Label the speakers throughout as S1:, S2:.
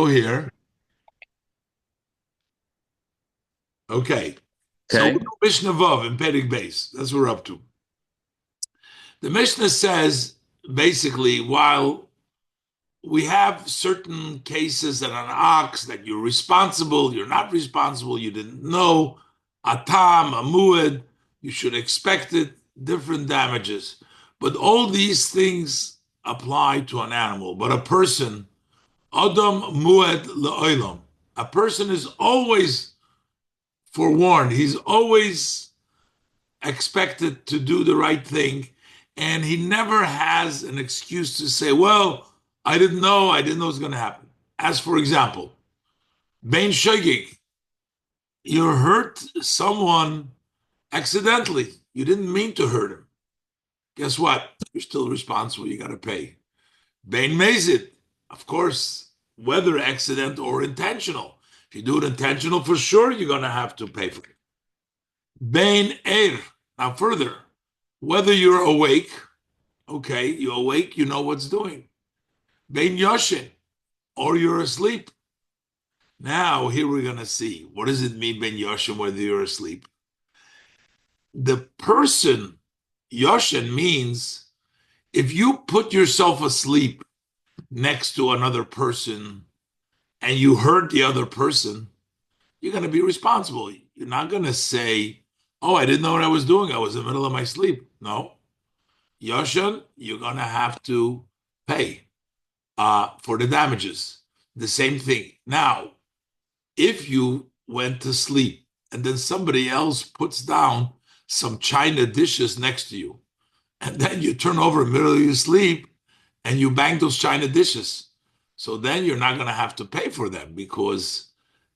S1: go here. Okay. So we
S2: Okay.
S1: do Mishnah Vav in Perek Beis. That's what we're up to. The Mishnah says basically, while we have certain cases that an ox that you're responsible, you're not responsible, you didn't know, a tam, a muad, you should expect it, different damages. But all these things apply to an animal. But a person, Adam muad le'olam, a person is always forewarned. He's always expected to do the right thing. And he never has an excuse to say, well, I didn't know it was going to happen. As for example, Bain Shogig, you hurt someone accidentally. You didn't mean to hurt him. Guess what? You're still responsible. You got to pay. Bain Mazid, of course, whether accident or intentional. If you do it intentional, for sure, you're going to have to pay for it. Bain Eir. Now, further, whether you're awake, okay, you're awake, you know what's doing. Bain Yoshin, or you're asleep. Now, here we're going to see. What does it mean, Ben Yoshin, whether you're asleep? The person, Yoshin means if you put yourself asleep next to another person and you hurt the other person, you're going to be responsible. You're not going to say, oh, I didn't know what I was doing. I was in the middle of my sleep. No. Yoshin, you're going to have to pay for the damages. The same thing. Now, if you went to sleep and then somebody else puts down some china dishes next to you, and then you turn over in the middle of your sleep and you bang those china dishes, so then you're not going to have to pay for them because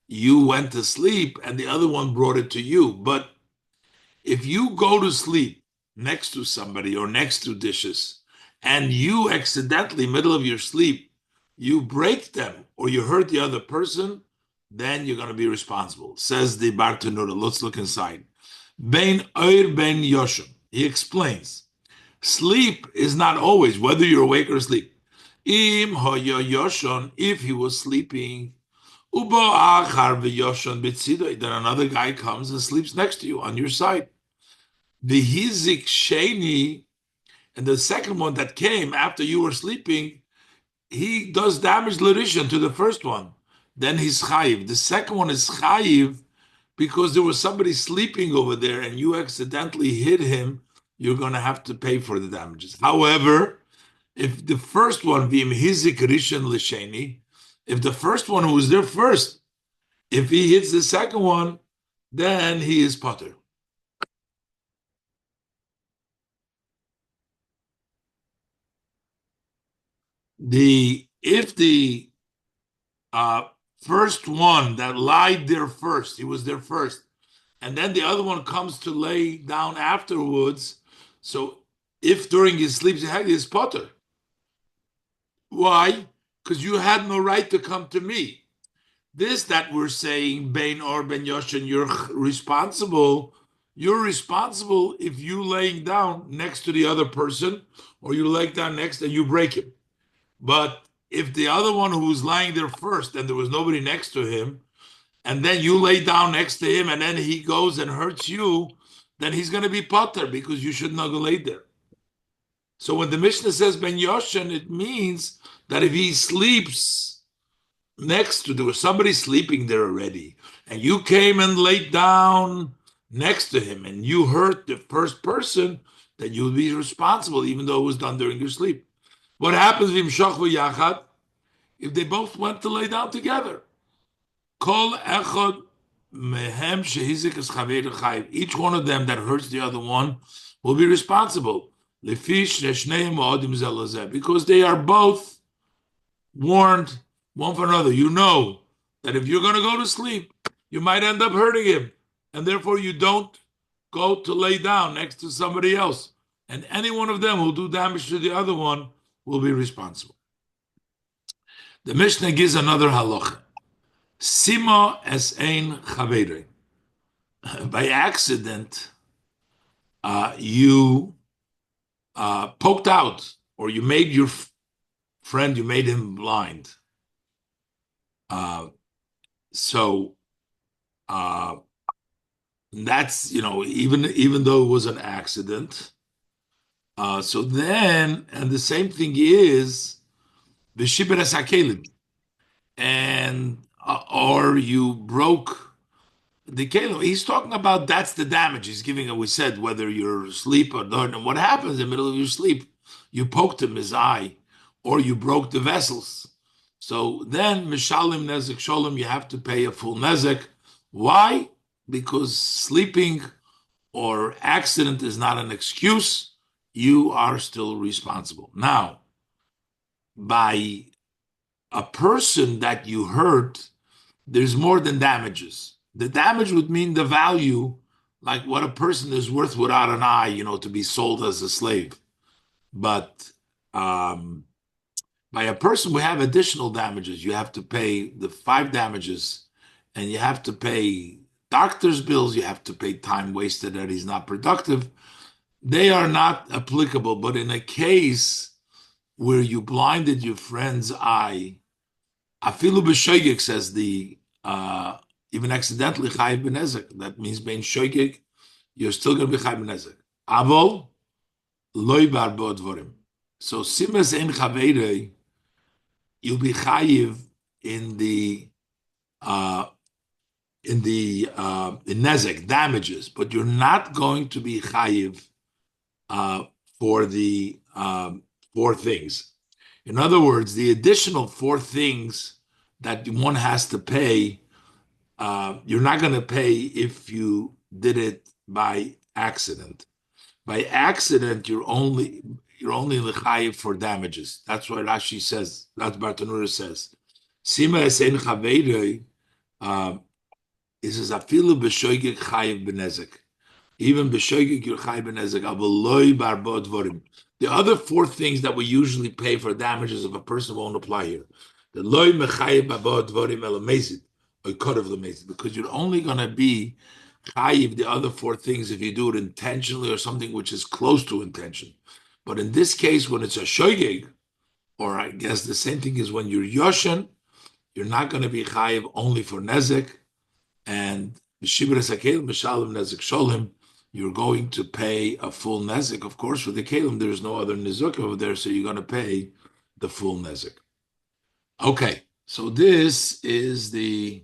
S1: you went to sleep and the other one brought it to you. But if you go to sleep next to somebody or next to dishes and you accidentally, middle of your sleep, you break them or you hurt the other person, then you're going to be responsible. Says the Bartanura. Let's look inside. Ben Oir Ben Yoshim. He explains, sleep is not always whether you're awake or asleep. Im hoyo yoshon, if he was sleeping, ubo achar v'yoshon b'tzido, then another guy comes and sleeps next to you on your side. The hizik sheni, and the second one that came after you were sleeping, he does damage l'rishon to the first one. Then he's chayiv. The second one is chayiv because there was somebody sleeping over there and you accidentally hit him. You're going to have to pay for the damages. However, if the first one, v'im hizik rishon l'sheni, if the first one who was there first, if he hits the second one, then he is potter. The if the uh, first one that lied there first, he was there first, and then the other one comes to lay down afterwards. So if during his sleep he had his potter, why? Because you had no right to come to me. This that we're saying, Ben or Ben Yoshin, you're responsible. You're responsible if you laying down next to the other person, or you lay down next and you break him. But if the other one who was lying there first and there was nobody next to him, and then you lay down next to him and then he goes and hurts you, then he's going to be potter because you should not go lay there. So when the Mishnah says Ben Yoshan, it means that if he sleeps next to, there was somebody sleeping there already, and you came and laid down next to him and you hurt the first person, then you'll be responsible even though it was done during your sleep. What happens if they both went to lay down together? Kol echad mehem shehizik es chaveru chayiv. Each one of them that hurts the other one will be responsible. Lefish shneim ma'odim zeh lezeh, because they are both warned one for another. You know that if you're going to go to sleep, you might end up hurting him, and therefore you don't go to lay down next to somebody else. And any one of them who do damage to the other one will be responsible. The Mishnah gives another halacha. Simo es ein chaverin. By accident, you poked out, or you made your friend, you made him blind. So uh, that's, even though it was an accident. So then, and the same thing is the shiberes hakelim, and or you broke the kelim. He's talking about that's the damage he's giving. We said whether you're asleep or not, and what happens in the middle of your sleep, you poked him his eye, or you broke the vessels. So then mishalim nezek sholem, you have to pay a full nezek. Why? Because sleeping or accident is not an excuse. You are still responsible. Now, by a person that you hurt, there's more than damages. The damage would mean the value, like what a person is worth without an eye, to be sold as a slave. But um, by a person, we have additional damages. You have to pay the five damages, and you have to pay doctor's bills. You have to pay time wasted that he's not productive. They are not applicable. But in a case where you blinded your friend's eye, afilu b'shoigig, says the even accidentally chayiv b'nezek. That means being shoigig, you're still going to be chayiv b'nezek. Avol loy bar bo dvorim. So simas ein chaveirei, you'll be chayiv in the uh, in nezek damages, but you're not going to be chayiv uh, for the four things. In other words, the additional four things that one has to pay, you're not going to pay if you did it by accident. By accident, you're only l'chayiv for damages. That's what Rashi says. That's Bartanura says. Sima esein chaveiroi, he says afilu b'shoigig chayiv b'nezek. Even b'shoigig you're chayiv b'nezek. Avaloi barbo dvorim. The other four things that we usually pay for damages of a person won't apply here. The loy mechayiv barbo dvorim elamezid or kodav lamezid, because you're only going to be chayiv the other four things if you do it intentionally or something which is close to intention. But in this case, when it's a shoigig, or I guess the same thing is when you're yoshen, you're not going to be chayiv only for nezek, and b'shibras hakelim mishalim nezek sholim, you're going to pay a full nezek. Of course, for the kelim, there's no other nizuk over there, so you're going to pay the full nezek. Okay, so this is the